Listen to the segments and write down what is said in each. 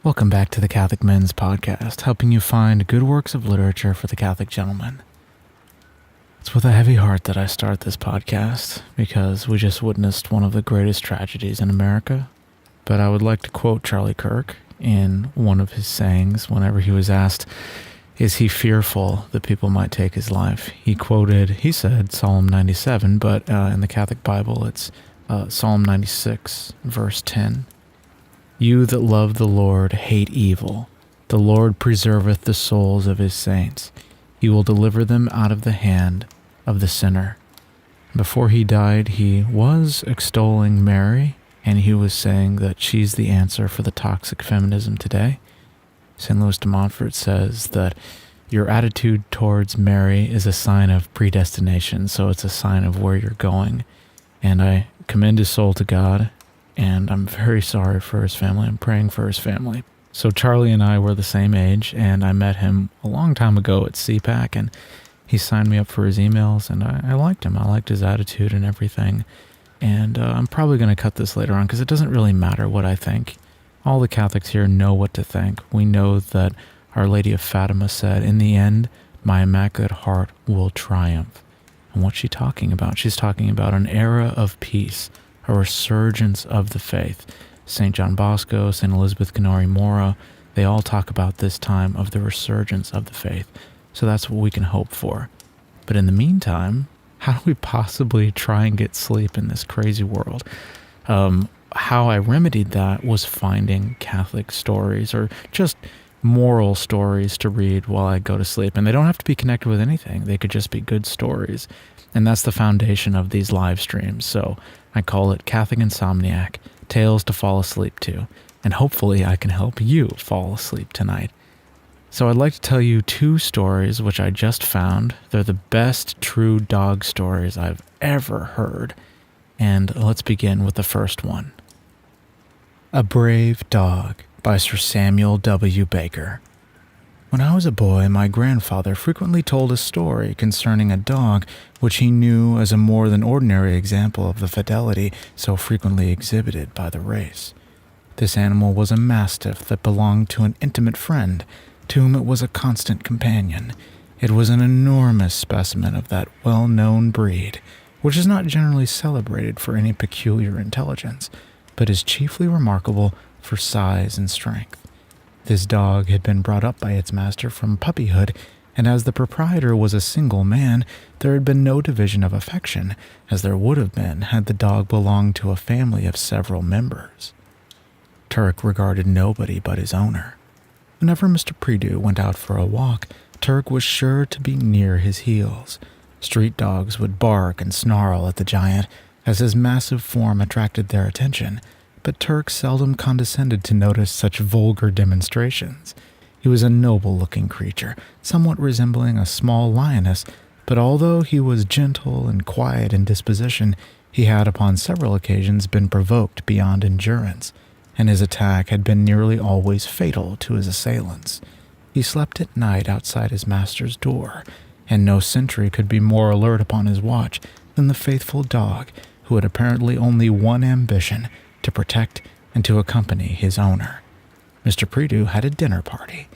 Welcome back to the Catholic Men's Podcast, helping you find good works of literature for the Catholic gentleman. It's with a heavy heart that I start this podcast, because we just witnessed one of the greatest tragedies in America. But I would like to quote Charlie Kirk in one of his sayings whenever he was asked, is he fearful that people might take his life? He said Psalm 97, but in the Catholic Bible it's Psalm 96, verse 10. You that love the Lord hate evil. The Lord preserveth the souls of his saints. He will deliver them out of the hand of the sinner. Before he died, he was extolling Mary, and he was saying that she's the answer for the toxic feminism today. St. Louis de Montfort says that your attitude towards Mary is a sign of predestination, so it's a sign of where you're going. And I commend his soul to God, and I'm very sorry for his family. I'm praying for his family. So Charlie and I were the same age, and I met him a long time ago at CPAC, and he signed me up for his emails, and I liked him. I liked his attitude and everything. And I'm probably going to cut this later on because it doesn't really matter what I think. All the Catholics here know what to think. We know that Our Lady of Fatima said, in the end, my Immaculate Heart will triumph. And what's she talking about? She's talking about an era of peace, a resurgence of the faith. St. John Bosco, St. Elizabeth Canary Mora, they all talk about this time of the resurgence of the faith. So that's what we can hope for. But in the meantime, how do we possibly try and get sleep in this crazy world? How I remedied that was finding Catholic stories or just moral stories to read while I go to sleep. And they don't have to be connected with anything. They could just be good stories. And that's the foundation of these live streams. So I call it Catholic Insomniac, Tales to Fall Asleep to. And hopefully I can help you fall asleep tonight. So I'd like to tell you two stories which I just found. They're the best true dog stories I've ever heard. And let's begin with the first one. A Brave Dog by Sir Samuel W. Baker. When I was a boy, my grandfather frequently told a story concerning a dog which he knew as a more than ordinary example of the fidelity so frequently exhibited by the race. This animal was a mastiff that belonged to an intimate friend, to whom it was a constant companion. It was an enormous specimen of that well-known breed, which is not generally celebrated for any peculiar intelligence, but is chiefly remarkable for size and strength. This dog had been brought up by its master from puppyhood, and as the proprietor was a single man, there had been no division of affection, as there would have been had the dog belonged to a family of several members. Turk regarded nobody but his owner. Whenever Mr. Prideaux went out for a walk, Turk was sure to be near his heels. Street dogs would bark and snarl at the giant, as his massive form attracted their attention, but Turk seldom condescended to notice such vulgar demonstrations. He was a noble-looking creature, somewhat resembling a small lioness, but although he was gentle and quiet in disposition, he had upon several occasions been provoked beyond endurance, and his attack had been nearly always fatal to his assailants. He slept at night outside his master's door, and no sentry could be more alert upon his watch than the faithful dog, who had apparently only one ambition, to protect and to accompany his owner. Mr. Prideaux had a dinner party.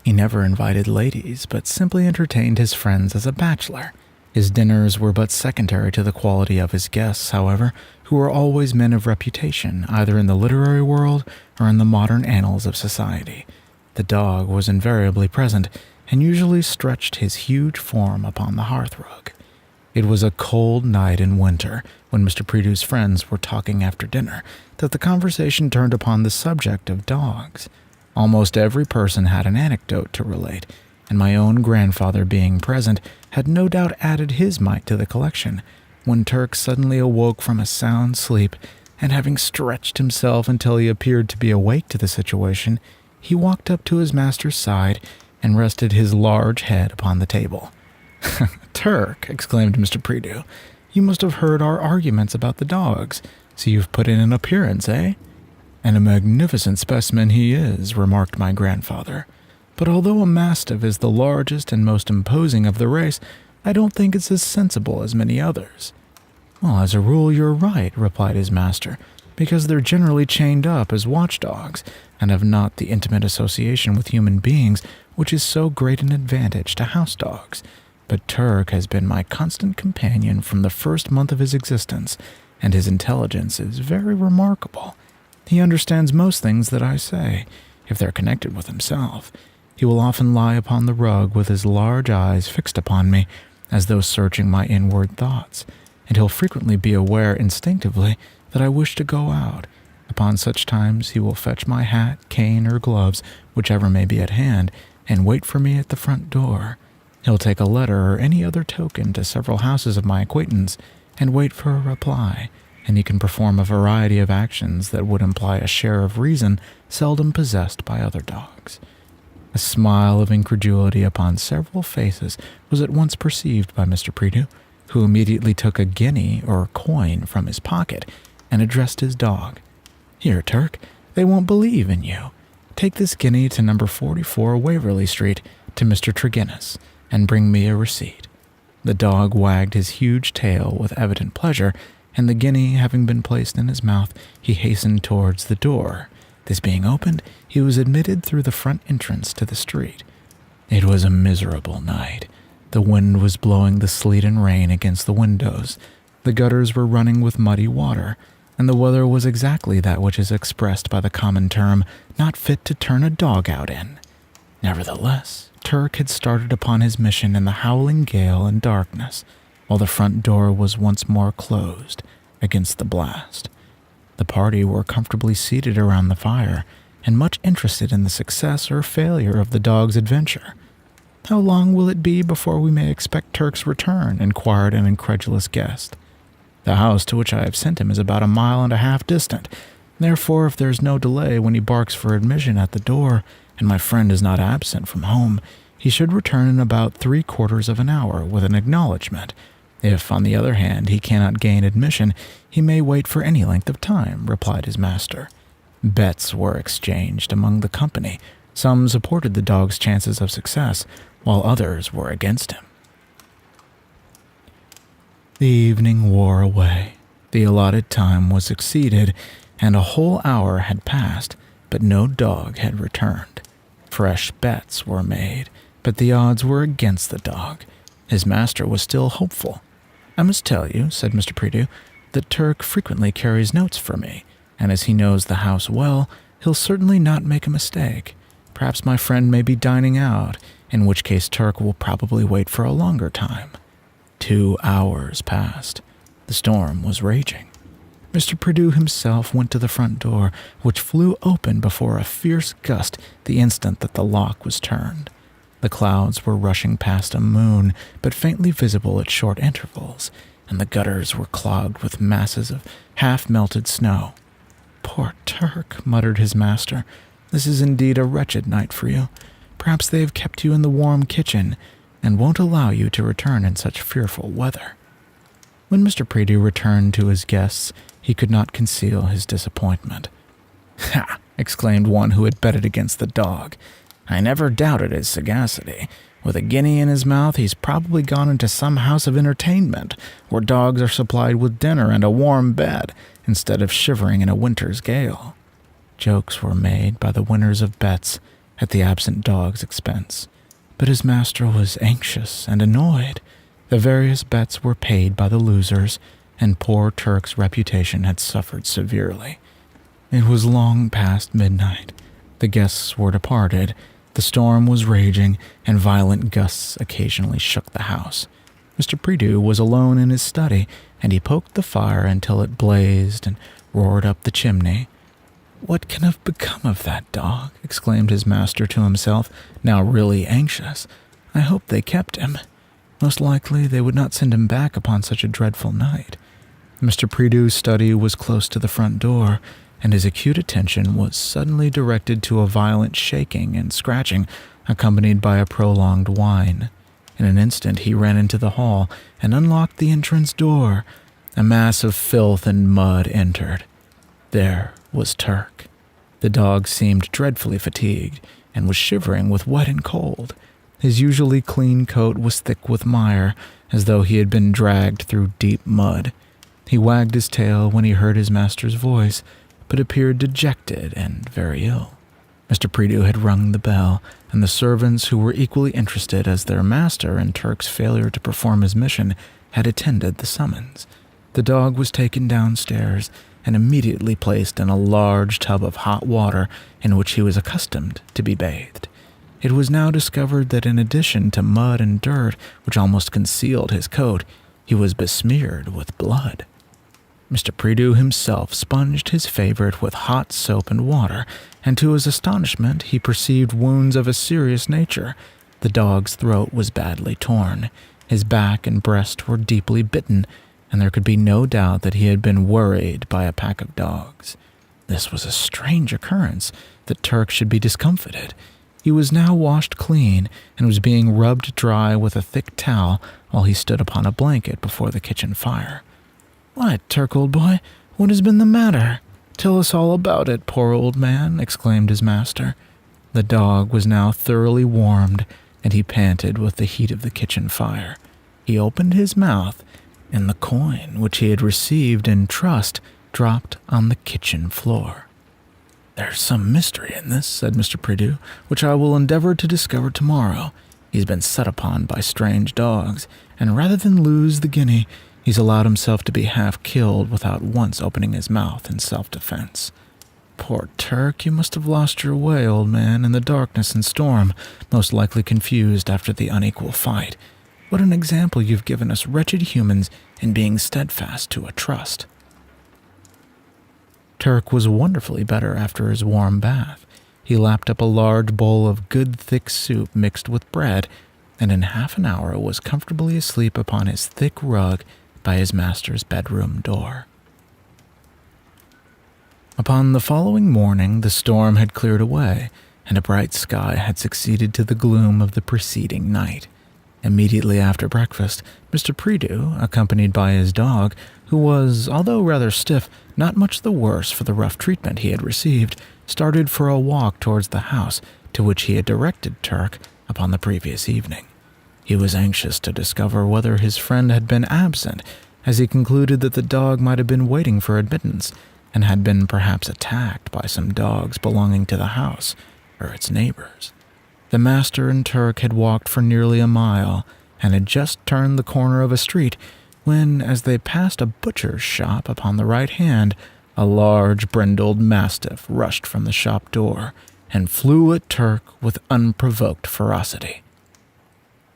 He never invited ladies, but simply entertained his friends as a bachelor. His dinners were but secondary to the quality of his guests, however, who were always men of reputation, either in the literary world or in the modern annals of society. The dog was invariably present, and usually stretched his huge form upon the hearthrug. It was a cold night in winter, when Mr. Prideaux's friends were talking after dinner, that the conversation turned upon the subject of dogs. Almost every person had an anecdote to relate, and my own grandfather, being present, had no doubt added his mite to the collection, when Turk suddenly awoke from a sound sleep, and having stretched himself until he appeared to be awake to the situation, he walked up to his master's side and rested his large head upon the table. "Turk," exclaimed Mr. Prideaux, "you must have heard our arguments about the dogs, so you've put in an appearance, eh?" "And a magnificent specimen he is," remarked my grandfather. "But although a mastiff is the largest and most imposing of the race, I don't think it's as sensible as many others." "Well, as a rule, you're right," replied his master. because they're generally chained up as watchdogs and have not the intimate association with human beings which is so great an advantage to house dogs. But Turk has been my constant companion from the first month of his existence, and his intelligence is very remarkable. He understands most things that I say, if they're connected with himself. He will often lie upon the rug with his large eyes fixed upon me, as though searching my inward thoughts, and he'll frequently be aware instinctively that I wish to go out. Upon such times he will fetch my hat, cane, or gloves, whichever may be at hand, and wait for me at the front door. He'll take a letter or any other token to several houses of my acquaintance, and wait for a reply, and he can perform a variety of actions that would imply a share of reason seldom possessed by other dogs. A smile of incredulity upon several faces was at once perceived by Mr. Prideaux, who immediately took a guinea or coin from his pocket and addressed his dog. "Here, Turk, they won't believe in you. Take this guinea to number 44 Waverley Street to Mr. Tregennis, and bring me a receipt." The dog wagged his huge tail with evident pleasure, and the guinea having been placed in his mouth, he hastened towards the door. This being opened, he was admitted through the front entrance to the street. It was a miserable night. The wind was blowing the sleet and rain against the windows. The gutters were running with muddy water, and the weather was exactly that which is expressed by the common term, "not fit to turn a dog out in." Nevertheless, Turk had started upon his mission in the howling gale and darkness, while the front door was once more closed against the blast. The party were comfortably seated around the fire, and much interested in the success or failure of the dog's adventure. "How long will it be before we may expect Turk's return?" inquired an incredulous guest. "The house to which I have sent him is about 1.5 miles distant. Therefore, if there is no delay when he barks for admission at the door, and my friend is not absent from home, he should return in about 3/4 of an hour with an acknowledgment. If, on the other hand, he cannot gain admission, he may wait for any length of time," replied his master. Bets were exchanged among the company. Some supported the dog's chances of success, while others were against him. The evening wore away. The allotted time was exceeded, and a whole hour had passed, but no dog had returned. Fresh bets were made, but the odds were against the dog. His master was still hopeful. "I must tell you," said Mr. Prideaux, "that Turk frequently carries notes for me, and as he knows the house well, he'll certainly not make a mistake. Perhaps my friend may be dining out, in which case Turk will probably wait for a longer time." 2 hours passed. The storm was raging. Mr. Prideaux himself went to the front door, which flew open before a fierce gust the instant that the lock was turned. The clouds were rushing past a moon, but faintly visible at short intervals, and the gutters were clogged with masses of half-melted snow. "Poor Turk," muttered his master. "This is indeed a wretched night for you. Perhaps they have kept you in the warm kitchen, and won't allow you to return in such fearful weather." When Mr. Prideaux returned to his guests, he could not conceal his disappointment. "Ha!" exclaimed one who had betted against the dog. "I never doubted his sagacity. With a guinea in his mouth, he's probably gone into some house of entertainment, where dogs are supplied with dinner and a warm bed, instead of shivering in a winter's gale." Jokes were made by the winners of bets at the absent dog's expense, but his master was anxious and annoyed. The various bets were paid by the losers, and poor Turk's reputation had suffered severely. It was long past midnight. The guests were departed. The storm was raging, and violent gusts occasionally shook the house. Mr. Prideaux was alone in his study, and he poked the fire until it blazed and roared up the chimney. "What can have become of that dog?" exclaimed his master to himself, now really anxious. "I hope they kept him. Most likely they would not send him back upon such a dreadful night." Mr. Prideaux's study was close to the front door, and his acute attention was suddenly directed to a violent shaking and scratching, accompanied by a prolonged whine. In an instant he ran into the hall and unlocked the entrance door. A mass of filth and mud entered. There was Turk. The dog seemed dreadfully fatigued, and was shivering with wet and cold. His usually clean coat was thick with mire, as though he had been dragged through deep mud. He wagged his tail when he heard his master's voice, but appeared dejected and very ill. Mr. Prideaux had rung the bell, and the servants, who were equally interested as their master in Turk's failure to perform his mission, had attended the summons. The dog was taken downstairs and immediately placed in a large tub of hot water in which he was accustomed to be bathed. It was now discovered that in addition to mud and dirt, which almost concealed his coat, he was besmeared with blood. Mr. Prideaux himself sponged his favorite with hot soap and water, and to his astonishment he perceived wounds of a serious nature. The dog's throat was badly torn, his back and breast were deeply bitten, and there could be no doubt that he had been worried by a pack of dogs. This was a strange occurrence, that Turk should be discomfited. He was now washed clean, and was being rubbed dry with a thick towel while he stood upon a blanket before the kitchen fire. "What, Turk, old boy? What has been the matter? Tell us all about it, poor old man," exclaimed his master. The dog was now thoroughly warmed, and he panted with the heat of the kitchen fire. He opened his mouth, and the coin which he had received in trust dropped on the kitchen floor. "There's some mystery in this," said Mr. Prideaux, "which I will endeavor to discover tomorrow. He's been set upon by strange dogs, and rather than lose the guinea, he's allowed himself to be half killed without once opening his mouth in self-defense. Poor Turk, you must have lost your way, old man, in the darkness and storm, most likely confused after the unequal fight. What an example you've given us wretched humans in being steadfast to a trust." Turk was wonderfully better after his warm bath. He lapped up a large bowl of good thick soup mixed with bread, and in half an hour was comfortably asleep upon his thick rug by his master's bedroom door. Upon the following morning the storm had cleared away, and a bright sky had succeeded to the gloom of the preceding night. Immediately after breakfast, Mr. Prideaux, accompanied by his dog, who was, although rather stiff, not much the worse for the rough treatment he had received, started for a walk towards the house to which he had directed Turk upon the previous evening. He was anxious to discover whether his friend had been absent, as he concluded that the dog might have been waiting for admittance, and had been perhaps attacked by some dogs belonging to the house, or its neighbors. The master and Turk had walked for nearly a mile, and had just turned the corner of a street, when, as they passed a butcher's shop upon the right hand, a large brindled mastiff rushed from the shop door, and flew at Turk with unprovoked ferocity.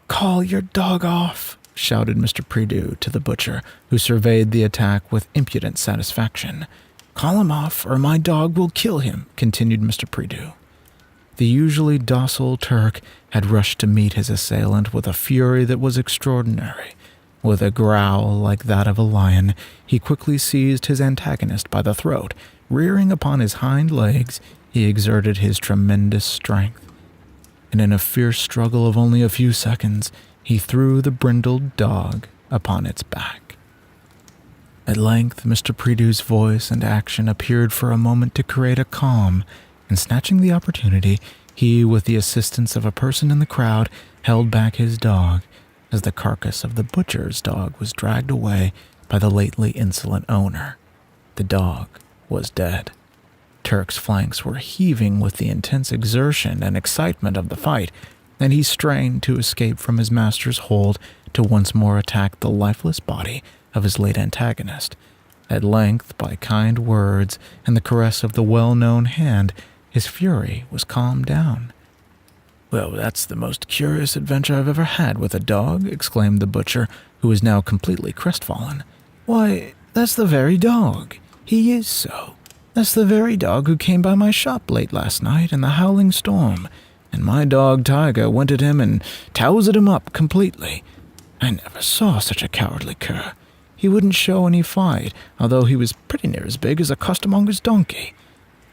"Call your dog off," shouted Mr. Prideaux to the butcher, who surveyed the attack with impudent satisfaction. "Call him off, or my dog will kill him," continued Mr. Prideaux. The usually docile Turk had rushed to meet his assailant with a fury that was extraordinary. With a growl like that of a lion, he quickly seized his antagonist by the throat. Rearing upon his hind legs, he exerted his tremendous strength, and in a fierce struggle of only a few seconds, he threw the brindled dog upon its back. At length, Mr. Prideaux's voice and action appeared for a moment to create a calm, and snatching the opportunity, he, with the assistance of a person in the crowd, held back his dog, as the carcass of the butcher's dog was dragged away by the lately insolent owner. The dog was dead. Turk's flanks were heaving with the intense exertion and excitement of the fight, and he strained to escape from his master's hold to once more attack the lifeless body of his late antagonist. At length, by kind words and the caress of the well-known hand, his fury was calmed down. "Well, that's the most curious adventure I've ever had with a dog," exclaimed the butcher, who was now completely crestfallen. "Why, that's the very dog. He is so. That's the very dog who came by my shop late last night in the howling storm, and my dog Tiger went at him and touzled him up completely. I never saw such a cowardly cur. He wouldn't show any fight, although he was pretty near as big as a costermonger's donkey.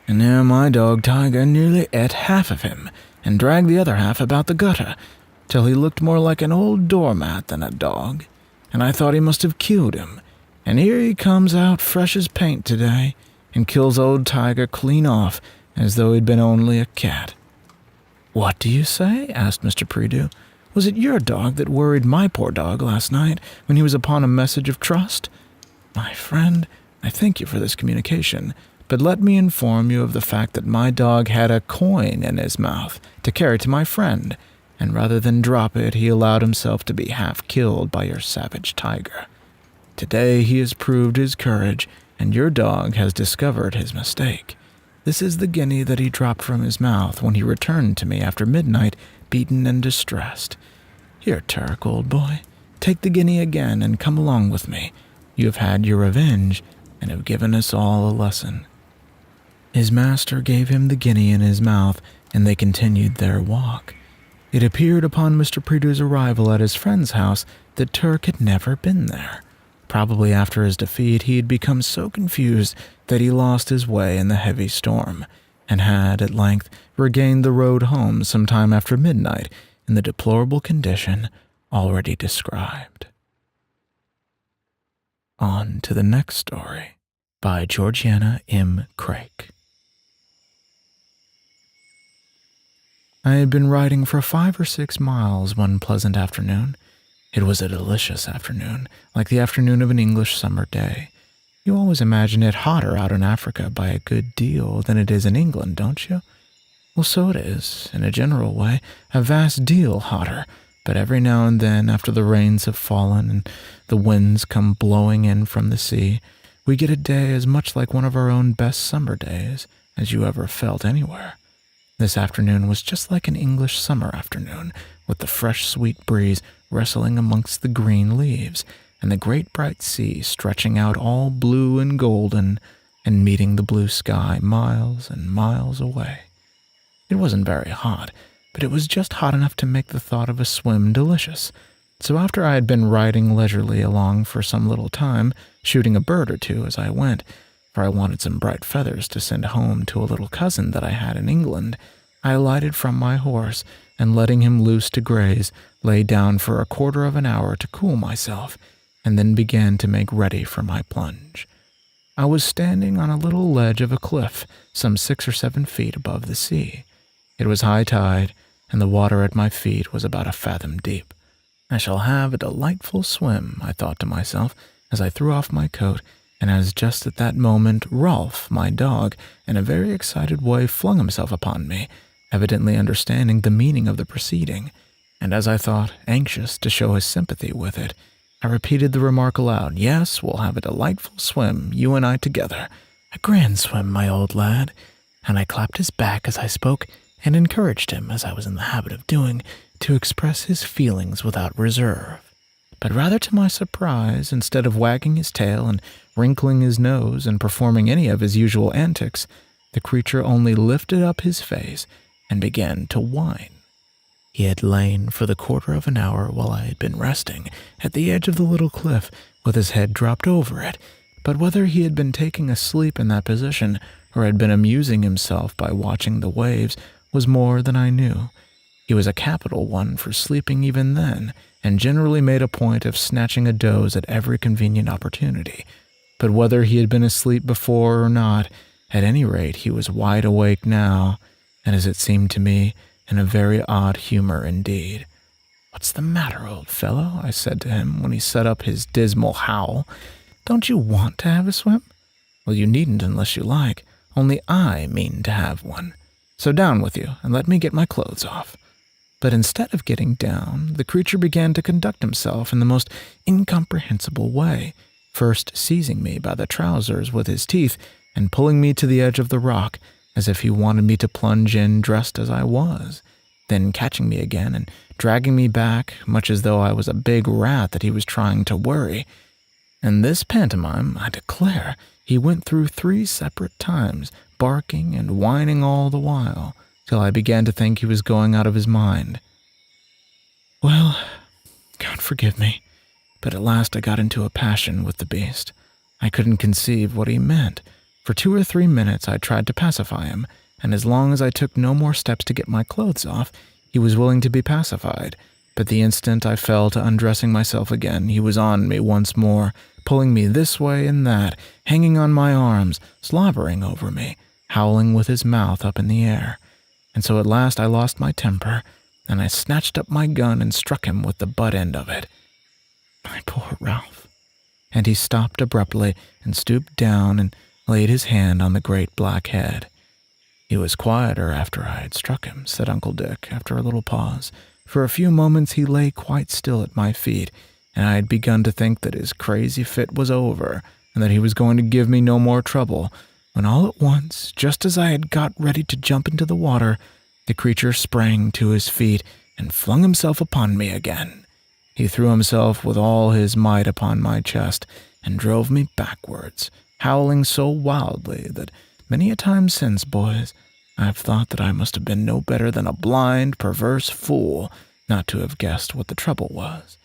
And now my dog Tiger nearly ate half of him, and dragged the other half about the gutter, till he looked more like an old doormat than a dog, and I thought he must have killed him. And here he comes out fresh as paint today, and kills old Tiger clean off, as though he'd been only a cat." "What do you say?" asked Mr. Prideaux. "Was it your dog that worried my poor dog last night when he was upon a message of trust?" My friend, I thank you for this communication, but let me inform you of the fact that my dog had a coin in his mouth to carry to my friend, and rather than drop it, he allowed himself to be half killed by your savage tiger. Today he has proved his courage, and your dog has discovered his mistake. This is the guinea that he dropped from his mouth when he returned to me after midnight, beaten and distressed. Here, Turk, old boy, take the guinea again and come along with me. You have had your revenge, and have given us all a lesson." His master gave him the guinea in his mouth, and they continued their walk. It appeared upon Mr. Predu's arrival at his friend's house that Turk had never been there. Probably after his defeat, he had become so confused that he lost his way in the heavy storm, and had, at length, regained the road home some time after midnight in the deplorable condition already described. On to the next story, by Georgiana M. Craik. I had been riding for 5 or 6 miles one pleasant afternoon. It was a delicious afternoon, like the afternoon of an English summer day. You always imagine it hotter out in Africa by a good deal than it is in England, don't you? Well, so it is, in a general way, a vast deal hotter, but every now and then, after the rains have fallen and the winds come blowing in from the sea, we get a day as much like one of our own best summer days as you ever felt anywhere. This afternoon was just like an English summer afternoon, with the fresh, sweet breeze rustling amongst the green leaves, and the great bright sea stretching out all blue and golden, and meeting the blue sky miles and miles away. It wasn't very hot, but it was just hot enough to make the thought of a swim delicious. So after I had been riding leisurely along for some little time, shooting a bird or two as I went, for I wanted some bright feathers to send home to a little cousin that I had in England, I alighted from my horse, and letting him loose to graze, lay down for a quarter of an hour to cool myself, and then began to make ready for my plunge. I was standing on a little ledge of a cliff, some 6 or 7 feet above the sea. It was high tide, and the water at my feet was about a fathom deep. I shall have a delightful swim, I thought to myself, as I threw off my coat, and as just at that moment Rolf, my dog, in a very excited way flung himself upon me, evidently understanding the meaning of the proceeding, and as I thought, anxious to show his sympathy with it, I repeated the remark aloud. "Yes, we'll have a delightful swim, you and I together. A grand swim, my old lad." And I clapped his back as I spoke, and encouraged him, as I was in the habit of doing, to express his feelings without reserve. But rather to my surprise, instead of wagging his tail and wrinkling his nose and performing any of his usual antics, the creature only lifted up his face and began to whine. He had lain for the quarter of an hour while I had been resting at the edge of the little cliff with his head dropped over it, but whether he had been taking a sleep in that position or had been amusing himself by watching the waves was more than I knew. He was a capital one for sleeping even then, and generally made a point of snatching a doze at every convenient opportunity. But whether he had been asleep before or not, at any rate he was wide awake now, and as it seemed to me, in a very odd humor indeed. "What's the matter, old fellow?" I said to him when he set up his dismal howl. "Don't you want to have a swim?" "Well, you needn't unless you like, only I mean to have one. So down with you, and let me get my clothes off." But instead of getting down, the creature began to conduct himself in the most incomprehensible way, first seizing me by the trousers with his teeth and pulling me to the edge of the rock, as if he wanted me to plunge in dressed as I was, then catching me again and dragging me back, much as though I was a big rat that he was trying to worry. And this pantomime, I declare, he went through 3 separate times, barking and whining all the while, till I began to think he was going out of his mind. Well, God forgive me, but at last I got into a passion with the beast. I couldn't conceive what he meant. For 2 or 3 minutes I tried to pacify him, and as long as I took no more steps to get my clothes off, he was willing to be pacified. But the instant I fell to undressing myself again, he was on me once more, pulling me this way and that, hanging on my arms, slobbering over me, howling with his mouth up in the air. And so at last I lost my temper, and I snatched up my gun and struck him with the butt end of it. My poor Ralph. and he stopped abruptly and stooped down and laid his hand on the great black head. "He was quieter after I had struck him," said Uncle Dick, after a little pause. "For a few moments he lay quite still at my feet, and I had begun to think that his crazy fit was over, and that he was going to give me no more trouble, when all at once, just as I had got ready to jump into the water, the creature sprang to his feet and flung himself upon me again. He threw himself with all his might upon my chest and drove me backwards, howling so wildly that many a time since, boys, I have thought that I must have been no better than a blind, perverse fool not to have guessed what the trouble was.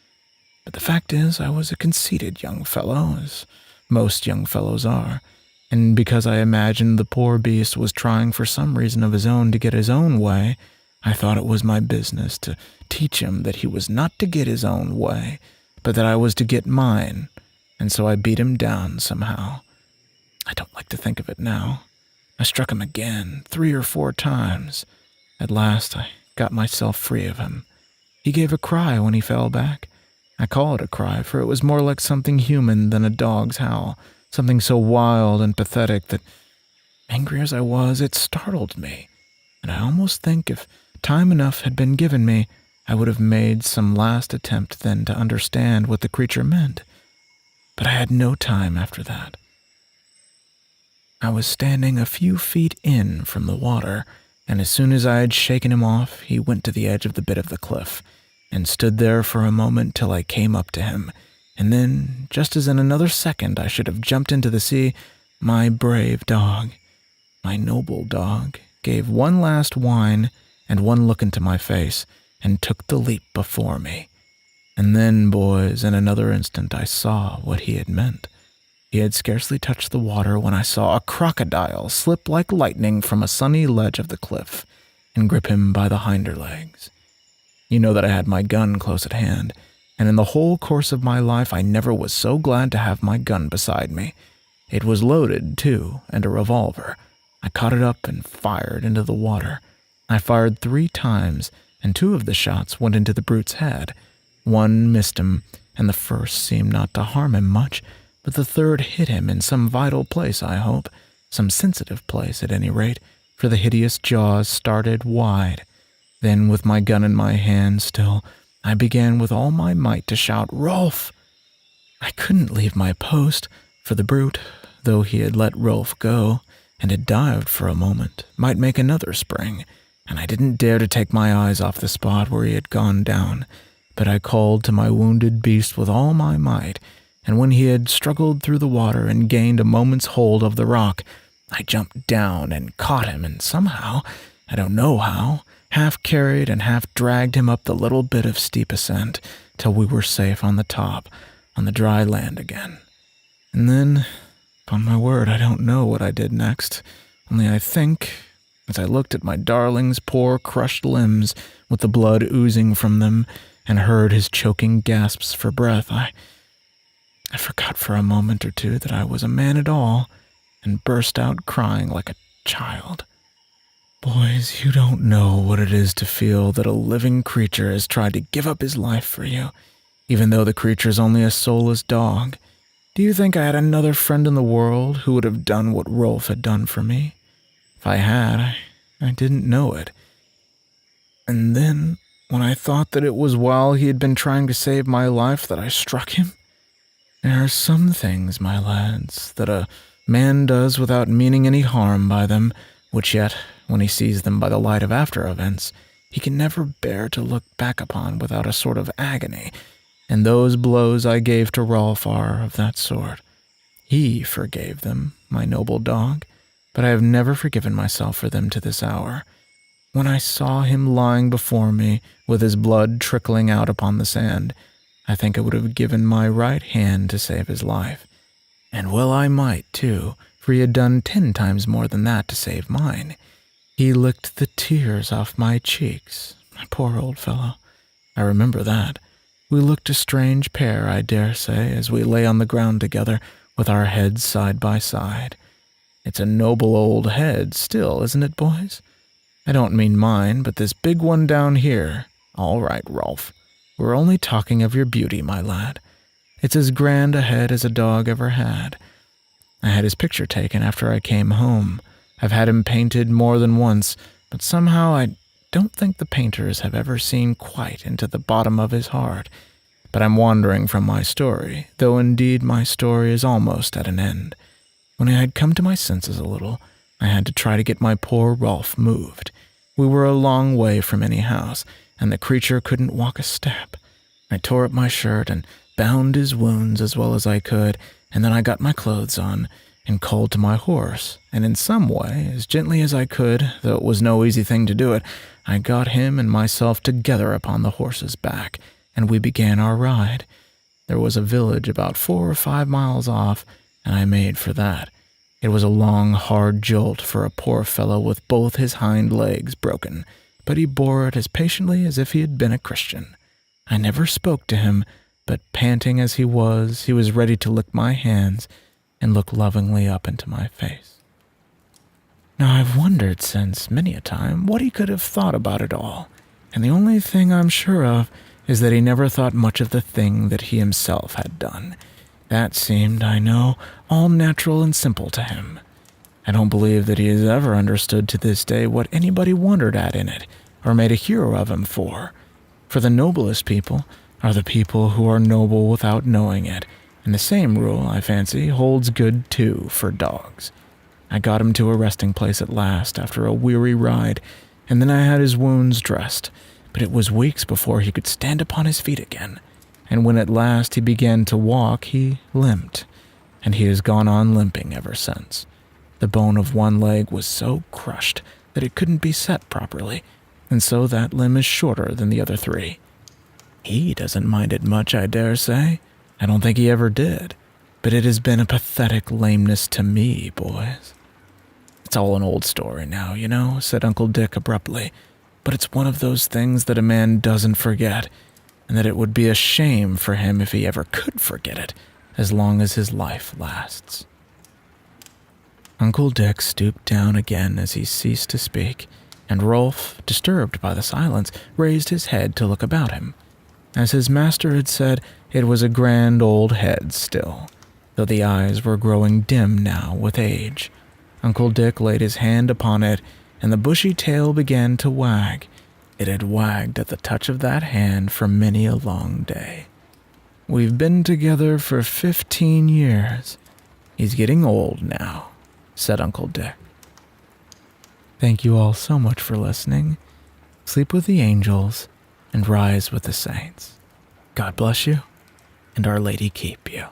But the fact is, I was a conceited young fellow, as most young fellows are, and because I imagined the poor beast was trying for some reason of his own to get his own way, I thought it was my business to teach him that he was not to get his own way, but that I was to get mine, and so I beat him down somehow. I don't like to think of it now. I struck him again, 3 or 4 times. At last I got myself free of him. He gave a cry when he fell back. I call it a cry, for it was more like something human than a dog's howl, something so wild and pathetic that, angry as I was, it startled me, and I almost think if time enough had been given me, I would have made some last attempt then to understand what the creature meant. But I had no time after that. I was standing a few feet in from the water, and as soon as I had shaken him off, he went to the edge of the bit of the cliff, and stood there for a moment till I came up to him, and then, just as in another second I should have jumped into the sea, my brave dog, my noble dog, gave one last whine and one look into my face, and took the leap before me. And then, boys, in another instant I saw what he had meant. He had scarcely touched the water when I saw a crocodile slip like lightning from a sunny ledge of the cliff and grip him by the hinder legs. You know that I had my gun close at hand, and in the whole course of my life I never was so glad to have my gun beside me. It was loaded, too, and a revolver. I caught it up and fired into the water. I fired 3 times, and 2 of the shots went into the brute's head. One missed him, and the first seemed not to harm him much, but the third hit him in some vital place, I hope, some sensitive place at any rate, for the hideous jaws started wide. Then, with my gun in my hand still, I began with all my might to shout, "Rolf!" I couldn't leave my post, for the brute, though he had let Rolf go, and had dived for a moment, might make another spring, and I didn't dare to take my eyes off the spot where he had gone down, but I called to my wounded beast with all my might, and when he had struggled through the water and gained a moment's hold of the rock, I jumped down and caught him, and somehow, I don't know how, half carried and half dragged him up the little bit of steep ascent till we were safe on the top, on the dry land again. And then, upon my word, I don't know what I did next, only I think, as I looked at my darling's poor crushed limbs with the blood oozing from them and heard his choking gasps for breath, I forgot for a moment or two that I was a man at all, and burst out crying like a child. Boys, you don't know what it is to feel that a living creature has tried to give up his life for you, even though the creature's only a soulless dog. Do you think I had another friend in the world who would have done what Rolf had done for me? If I had, I didn't know it. And then, when I thought that it was while he had been trying to save my life that I struck him, there are some things, my lads, that a man does without meaning any harm by them, which yet, when he sees them by the light of after events, he can never bear to look back upon without a sort of agony, and those blows I gave to Rolf are of that sort. He forgave them, my noble dog, but I have never forgiven myself for them to this hour. When I saw him lying before me, with his blood trickling out upon the sand, I think I would have given my right hand to save his life. And well I might, too, for he had done 10 times more than that to save mine. He licked the tears off my cheeks, my poor old fellow. I remember that. We looked a strange pair, I dare say, as we lay on the ground together, with our heads side by side. It's a noble old head still, isn't it, boys? I don't mean mine, but this big one down here. All right, Rolf. We're only talking of your beauty, my lad. It's as grand a head as a dog ever had. I had his picture taken after I came home. I've had him painted more than once, but somehow I don't think the painters have ever seen quite into the bottom of his heart. But I'm wandering from my story, though indeed my story is almost at an end. When I had come to my senses a little, I had to try to get my poor Rolf moved. We were a long way from any house, and the creature couldn't walk a step. I tore up my shirt and bound his wounds as well as I could, and then I got my clothes on and called to my horse, and in some way, as gently as I could, though it was no easy thing to do it, I got him and myself together upon the horse's back, and we began our ride. There was a village about 4 or 5 miles off, and I made for that. It was a long, hard jolt for a poor fellow with both his hind legs broken, but he bore it as patiently as if he had been a Christian. I never spoke to him, but panting as he was ready to lick my hands and look lovingly up into my face. Now I've wondered since many a time what he could have thought about it all, and the only thing I'm sure of is that he never thought much of the thing that he himself had done. That seemed, I know, all natural and simple to him. I don't believe that he has ever understood to this day what anybody wondered at in it, or made a hero of him for. For the noblest people are the people who are noble without knowing it, and the same rule, I fancy, holds good too for dogs. I got him to a resting place at last after a weary ride, and then I had his wounds dressed, but it was weeks before he could stand upon his feet again. And when at last he began to walk, he limped, and he has gone on limping ever since. The bone of one leg was so crushed that it couldn't be set properly, and so that limb is shorter than the other 3. He doesn't mind it much, I dare say. I don't think he ever did, but it has been a pathetic lameness to me, boys. It's all an old story now, you know, said Uncle Dick abruptly, but it's one of those things that a man doesn't forget, and that it would be a shame for him if he ever could forget it, as long as his life lasts. Uncle Dick stooped down again as he ceased to speak, and Rolf, disturbed by the silence, raised his head to look about him. As his master had said, it was a grand old head still, though the eyes were growing dim now with age. Uncle Dick laid his hand upon it, and the bushy tail began to wag. It had wagged at the touch of that hand for many a long day. We've been together for 15 years. He's getting old now, said Uncle Dick. Thank you all so much for listening. Sleep with the angels and rise with the saints. God bless you, and Our Lady keep you.